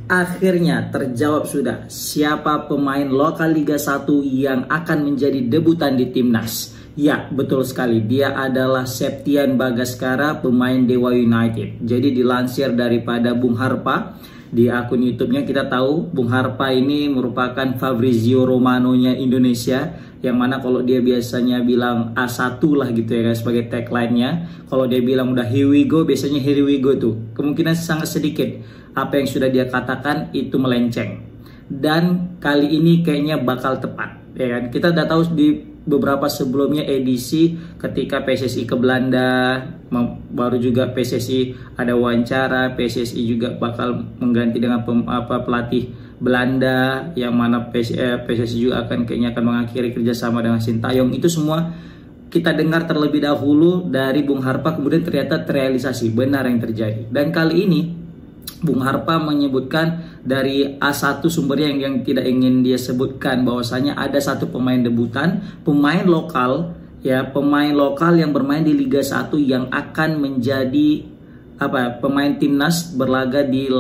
Akhirnya terjawab sudah, siapa pemain lokal Liga 1 yang akan menjadi debutan di timnas? Ya, betul sekali, dia adalah Septian Bagaskara, pemain Dewa United. Jadi dilansir daripada Bung Harpa di akun YouTube-nya, kita tahu Bung Harpa ini merupakan Fabrizio Romano-nya Indonesia, yang mana kalau dia biasanya bilang A1 lah gitu ya guys sebagai tagline-nya. Kalau dia bilang udah here we go, biasanya here we go tuh kemungkinan sangat sedikit apa yang sudah dia katakan itu melenceng. Dan kali ini kayaknya bakal tepat ya kan. Kita udah tahu di beberapa sebelumnya edisi ketika PSSI ke Belanda, baru juga PSSI ada wawancara, PSSI juga bakal mengganti dengan pelatih Belanda, yang mana PSSI juga kayaknya akan mengakhiri kerjasama dengan Sintayong. Itu semua kita dengar terlebih dahulu dari Bung Harpa, kemudian ternyata terrealisasi, benar yang terjadi. Dan kali ini Bung Harpa menyebutkan dari A1 sumbernya yang tidak ingin dia sebutkan, bahwasanya ada satu pemain debutan, pemain lokal yang bermain di Liga 1 yang akan menjadi pemain timnas berlaga di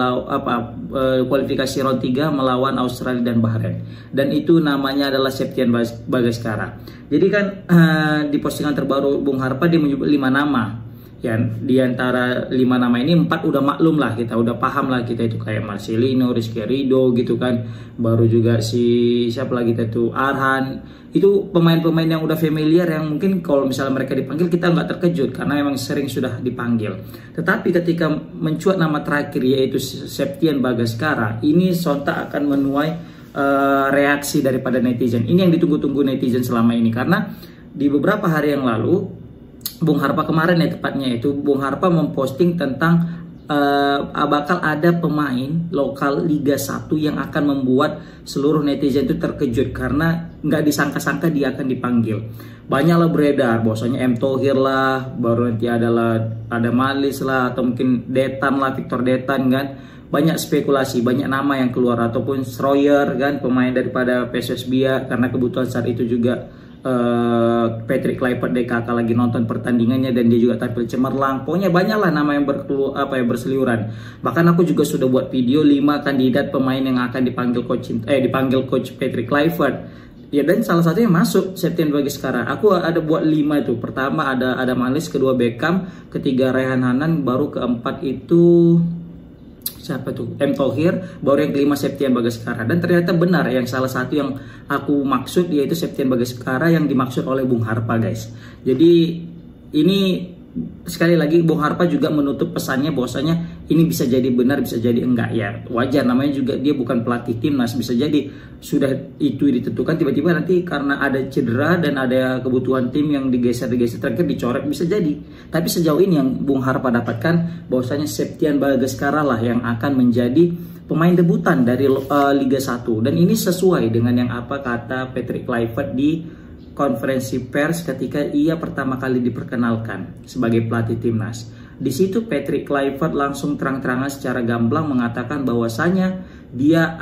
kualifikasi round 3 melawan Australia dan Bahrain. Dan itu namanya adalah Septian Bagaskara. Jadi kan di postingan terbaru Bung Harpa dia menyebut 5 nama. Ya, di antara 5 nama ini 4 udah maklum lah, kita udah paham lah kita itu, kayak Marcelino, Rizky Ridho gitu kan. Baru juga siapa lagi kita tuh, Arhan. Itu pemain-pemain yang udah familiar, yang mungkin kalau misalnya mereka dipanggil kita nggak terkejut karena memang sering sudah dipanggil. Tetapi ketika mencuat nama terakhir yaitu Septian Bagaskara, ini sontak akan menuai reaksi daripada netizen. Ini yang ditunggu-tunggu netizen selama ini, karena di beberapa hari yang lalu Bung Harpa kemarin ya tepatnya itu, Bung Harpa memposting tentang bakal ada pemain lokal Liga 1 yang akan membuat seluruh netizen itu terkejut karena nggak disangka-sangka dia akan dipanggil. Banyaklah beredar bahwasanya M. Thohir lah, baru nanti ada Malis lah, atau mungkin Detan lah, Victor Detan kan. Banyak spekulasi, banyak nama yang keluar, ataupun Schroyer kan, pemain daripada PSS Bia, karena kebutuhan saat itu juga Patrick Kluivert DKK lagi nonton pertandingannya dan dia juga tampil cemerlang. Pokoknya banyaklah nama yang berseliuran. Bahkan aku juga sudah buat video 5 kandidat pemain yang akan dipanggil coach Patrick Kluivert. Ya, dan salah satunya masuk Septian Bagaskara. Aku ada buat 5 itu. Pertama ada Malis, kedua Beckham, ketiga Rehan Hanan, baru keempat itu siapa tuh? M. Thohir, baru yang kelima Septian Bagaskara. Dan ternyata benar yang salah satu yang aku maksud yaitu Septian Bagaskara yang dimaksud oleh Bung Harpa guys. Jadi ini sekali lagi Bung Harpa juga menutup pesannya bahwasanya ini bisa jadi benar, bisa jadi enggak ya. Wajar, namanya juga dia bukan pelatih timnas, bisa jadi sudah itu ditentukan tiba-tiba nanti karena ada cedera dan ada kebutuhan tim yang digeser terakhir dicoret, bisa jadi. Tapi sejauh ini yang Bung Harpa dapatkan bahwasanya Septian Bagaskara lah yang akan menjadi pemain debutan dari Liga 1, dan ini sesuai dengan yang apa kata Patrick Kluivert di konferensi pers ketika ia pertama kali diperkenalkan sebagai pelatih timnas. Di situ Patrick Kluivert langsung terang-terangan secara gamblang mengatakan bahwasanya dia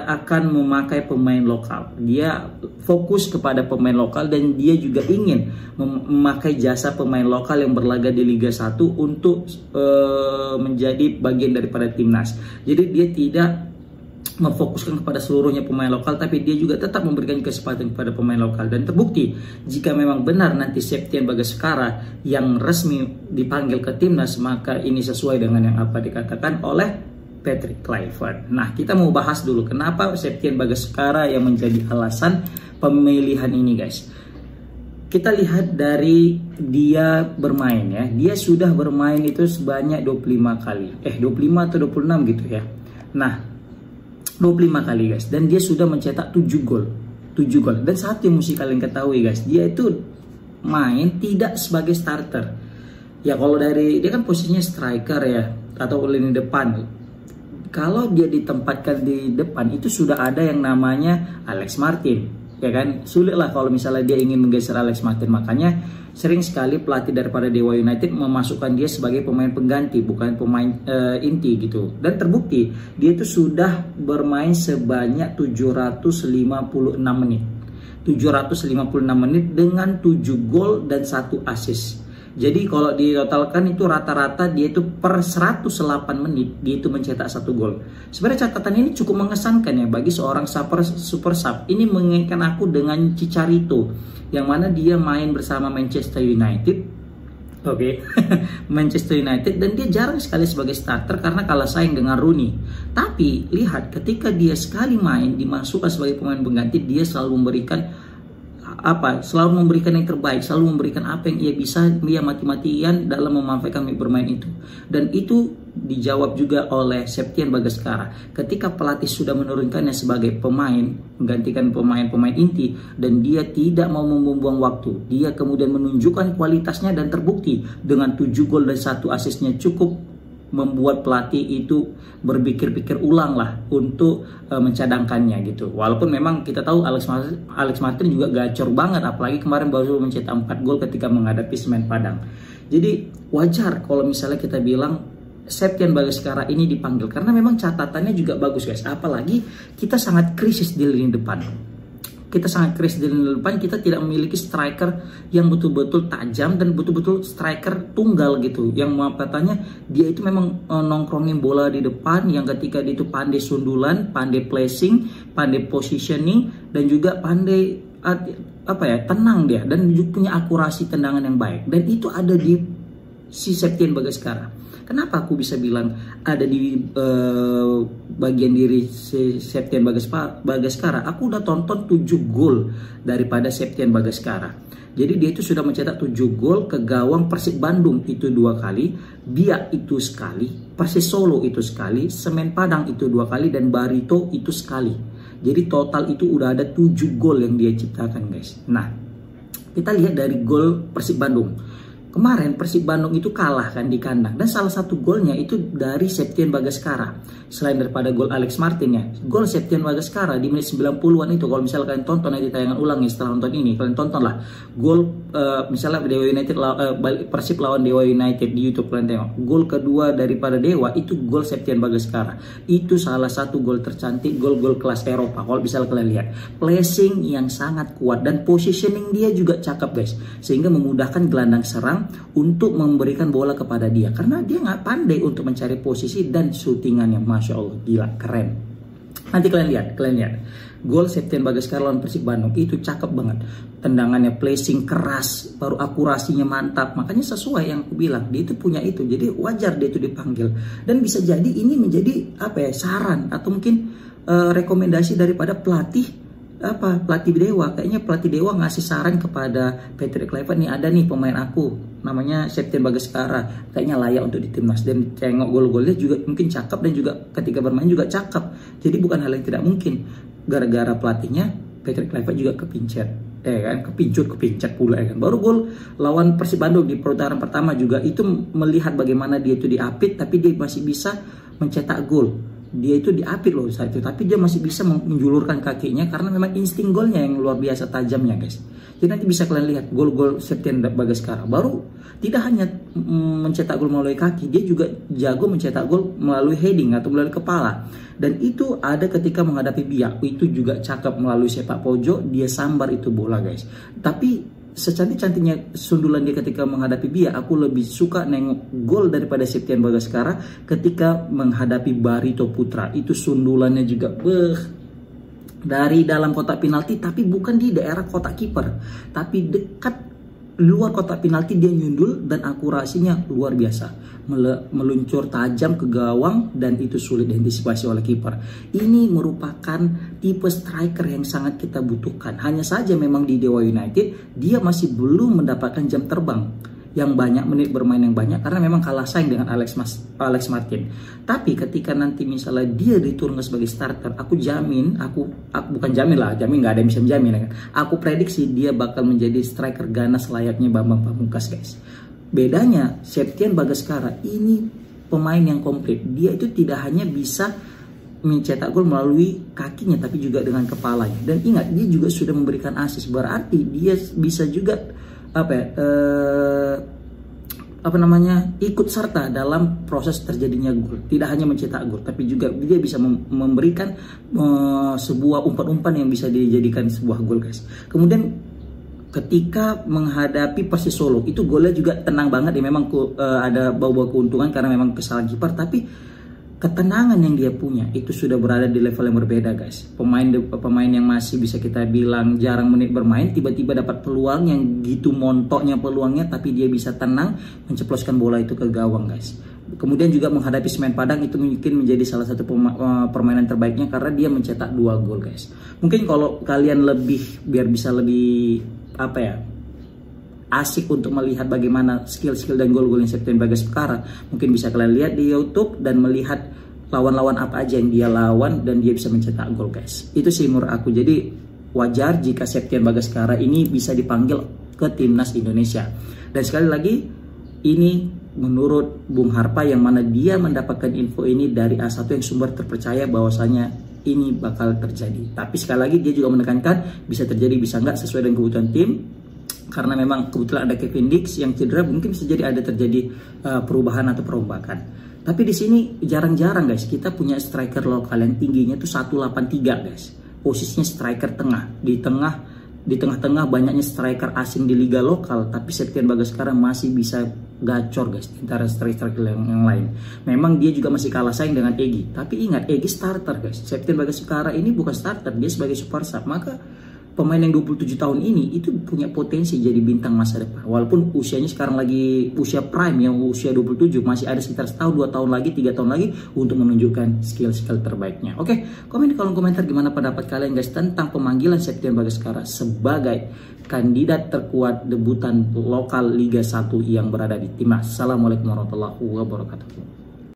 akan memakai pemain lokal. Dia fokus kepada pemain lokal dan dia juga ingin memakai jasa pemain lokal yang berlaga di Liga 1 untuk menjadi bagian daripada timnas. Jadi dia tidak memfokuskan kepada seluruhnya pemain lokal, tapi dia juga tetap memberikan kesempatan kepada pemain lokal. Dan terbukti jika memang benar nanti Septian Bagaskara yang resmi dipanggil ke timnas, maka ini sesuai dengan yang apa dikatakan oleh Patrick Kluivert. Nah, kita mau bahas dulu kenapa Septian Bagaskara yang menjadi alasan pemilihan ini guys. Kita lihat dari dia bermain ya. Dia sudah bermain itu sebanyak 25 kali. 25 atau 26 gitu ya. Nah, 25 kali guys, dan dia sudah mencetak 7 gol. Dan satu yang mesti kalian ketahui guys, dia itu main tidak sebagai starter. Ya kalau dari dia kan posisinya striker ya, atau lini depan. Kalau dia ditempatkan di depan itu sudah ada yang namanya Alex Martin, ya kan. Sulit lah kalau misalnya dia ingin menggeser Alex Martin. Makanya sering sekali pelatih daripada Dewa United memasukkan dia sebagai pemain pengganti, bukan pemain inti gitu. Dan terbukti dia itu sudah bermain sebanyak 756 menit. 756 menit dengan 7 gol dan 1 assist. Jadi kalau ditotalkan itu rata-rata dia itu per 108 menit dia itu mencetak 1 gol. Sebenarnya catatan ini cukup mengesankan ya bagi seorang super sub. Ini mengingatkan aku dengan Chicharito yang mana dia main bersama Manchester United. Oke, Manchester United, dan dia jarang sekali sebagai starter karena kalah saing dengan Rooney. Tapi lihat ketika dia sekali main dimasukkan sebagai pemain pengganti, dia selalu memberikan selalu memberikan yang terbaik, selalu memberikan apa yang ia bisa, ia mati-matian dalam memanfaatkan bermain itu. Dan itu dijawab juga oleh Septian Bagaskara ketika pelatih sudah menurunkannya sebagai pemain, menggantikan pemain-pemain inti, dan dia tidak mau membuang waktu. Dia kemudian menunjukkan kualitasnya dan terbukti dengan 7 gol dan 1 asisnya cukup membuat pelatih itu berpikir-pikir ulang lah untuk mencadangkannya gitu. Walaupun memang kita tahu Alex Martin juga gacor banget, apalagi kemarin baru mencetak 4 gol ketika menghadapi Semen Padang. Jadi wajar kalau misalnya kita bilang Septian Bagaskara ini dipanggil karena memang catatannya juga bagus guys. Apalagi kita sangat krisis di lini depan. Kita sangat krisis di lini depan, kita tidak memiliki striker yang betul-betul tajam dan betul-betul striker tunggal gitu. Yang katanya dia itu memang nongkrongin bola di depan, yang ketika dia itu pandai sundulan, pandai placing, pandai positioning, dan juga pandai tenang dia, dan juga punya akurasi tendangan yang baik. Dan itu ada di si Septian Bagaskara. Kenapa aku bisa bilang ada di bagian diri Septian Bagaskara? Aku udah tonton 7 gol daripada Septian Bagaskara. Jadi dia itu sudah mencetak 7 gol ke gawang Persib Bandung itu 2 kali, Biak itu sekali, Persis Solo itu sekali, Semen Padang itu 2 kali, dan Barito itu sekali. Jadi total itu udah ada 7 gol yang dia ciptakan guys. Nah, kita lihat dari gol Persib Bandung. Kemarin Persib Bandung itu kalah kan di kandang, dan salah satu golnya itu dari Septian Bagaskara. Selain daripada gol Alex Martin ya, gol Septian Bagaskara di menit 90-an itu, kalau misalnya kalian tonton nanti tayangan ulang ya setelah nonton ini, kalian tontonlah gol misalnya Dewa United Persib lawan Dewa United di YouTube, kalian tengok gol kedua daripada Dewa itu gol Septian Bagaskara. Itu salah satu gol tercantik, gol-gol kelas Eropa kalau misalnya kalian lihat. Placing yang sangat kuat dan positioning dia juga cakep guys, sehingga memudahkan gelandang serang untuk memberikan bola kepada dia, karena dia nggak pandai untuk mencari posisi dan syutingannya, masya Allah, gila, keren. Nanti kalian lihat gol Septian Bagaskara lawan Persib Bandung itu cakep banget, tendangannya placing keras, baru akurasinya mantap. Makanya sesuai yang aku bilang, dia itu punya itu, jadi wajar dia itu dipanggil. Dan bisa jadi ini menjadi saran atau mungkin rekomendasi daripada pelatih Dewa. Kayaknya pelatih Dewa ngasih saran kepada Patrick Kluivert, nih ada nih pemain aku namanya Septian Bagaskara, kayaknya layak untuk di timnas. Dan tengok gol-golnya juga mungkin cakep, dan juga ketika bermain juga cakep. Jadi bukan hal yang tidak mungkin. Gara-gara pelatihnya Patrick Kluivert juga kepincut pula ya kan. Baru gol lawan Persib Bandung di putaran pertama juga itu melihat bagaimana dia itu diapit, tapi dia masih bisa mencetak gol. Dia itu diapit loh saat itu, tapi dia masih bisa menjulurkan kakinya karena memang insting golnya yang luar biasa tajamnya guys. Jadi nanti bisa kalian lihat gol-gol Septian Bagaskara. Baru tidak hanya mencetak gol melalui kaki, dia juga jago mencetak gol melalui heading atau melalui kepala. Dan itu ada ketika menghadapi Biak, itu juga cakep melalui sepak pojok, dia sambar itu bola guys. Tapi secantik-cantiknya sundulan dia ketika menghadapi Biak, aku lebih suka nengok gol daripada Septian Bagaskara ketika menghadapi Barito Putra. Itu sundulannya juga dari dalam kotak penalti, tapi bukan di daerah kotak kiper, tapi dekat luar kotak penalti dia nyundul, dan akurasinya luar biasa, meluncur tajam ke gawang, dan itu sulit diantisipasi oleh kiper. Ini merupakan tipe striker yang sangat kita butuhkan. Hanya saja memang di Dewa United dia masih belum mendapatkan jam terbang yang banyak, menit bermain yang banyak, karena memang kalah saing dengan Alex Martin. Tapi ketika nanti misalnya dia diturunkan sebagai starter, aku jamin, aku bukan jamin lah, jamin nggak ada yang bisa menjamin kan. Aku prediksi dia bakal menjadi striker ganas layaknya Bambang Pamungkas guys. Bedanya Septian Bagaskara ini pemain yang komplit. Dia itu tidak hanya bisa mencetak gol melalui kakinya, tapi juga dengan kepalanya. Dan ingat, dia juga sudah memberikan assist, berarti dia bisa juga ikut serta dalam proses terjadinya gol. Tidak hanya mencetak gol, tapi juga dia bisa memberikan sebuah umpan-umpan yang bisa dijadikan sebuah gol guys. Kemudian ketika menghadapi Persis Solo itu golnya juga tenang banget ya, memang ada bau-bau keuntungan karena memang kesalahan kiper, tapi ketenangan yang dia punya itu sudah berada di level yang berbeda guys. Pemain yang masih bisa kita bilang jarang menit bermain tiba-tiba dapat peluang yang gitu montoknya peluangnya, tapi dia bisa tenang menceploskan bola itu ke gawang guys. Kemudian juga menghadapi Semen Padang itu mungkin menjadi salah satu permainan terbaiknya karena dia mencetak 2 gol guys. Mungkin kalau kalian biar bisa lebih asik untuk melihat bagaimana skill-skill dan gol-gol yang Septian Bagaskara, mungkin bisa kalian lihat di YouTube dan melihat lawan-lawan apa aja yang dia lawan dan dia bisa mencetak gol guys. Itu sih menurut aku. Jadi wajar jika Septian Bagaskara ini bisa dipanggil ke timnas Indonesia. Dan sekali lagi ini menurut Bung Harpa yang mana dia mendapatkan info ini dari A1 yang sumber terpercaya bahwasanya ini bakal terjadi. Tapi sekali lagi dia juga menekankan bisa terjadi bisa enggak sesuai dengan kebutuhan tim. Karena memang kebetulan ada Kevin Dix yang cedera, mungkin bisa jadi ada terjadi perubahan atau perombakan. Tapi di sini jarang-jarang guys kita punya striker lokal yang tingginya tuh 183 guys. Posisinya striker tengah. Di tengah-tengah banyaknya striker asing di liga lokal, tapi Septian Bagaskara masih bisa gacor guys antara striker yang lain. Memang dia juga masih kalah saing dengan Egy. Tapi ingat, Egy starter guys. Septian Bagaskara ini bukan starter, dia sebagai super sub. Maka pemain yang 27 tahun ini itu punya potensi jadi bintang masa depan. Walaupun usianya sekarang lagi usia prime yang usia 27, masih ada sekitar setahun, 2 tahun lagi, 3 tahun lagi untuk menunjukkan skill-skill terbaiknya. Oke, komen di kolom komentar gimana pendapat kalian guys tentang pemanggilan Septian Bagaskara sebagai kandidat terkuat debutan lokal Liga 1 yang berada di timnas. Assalamualaikum warahmatullahi wabarakatuh.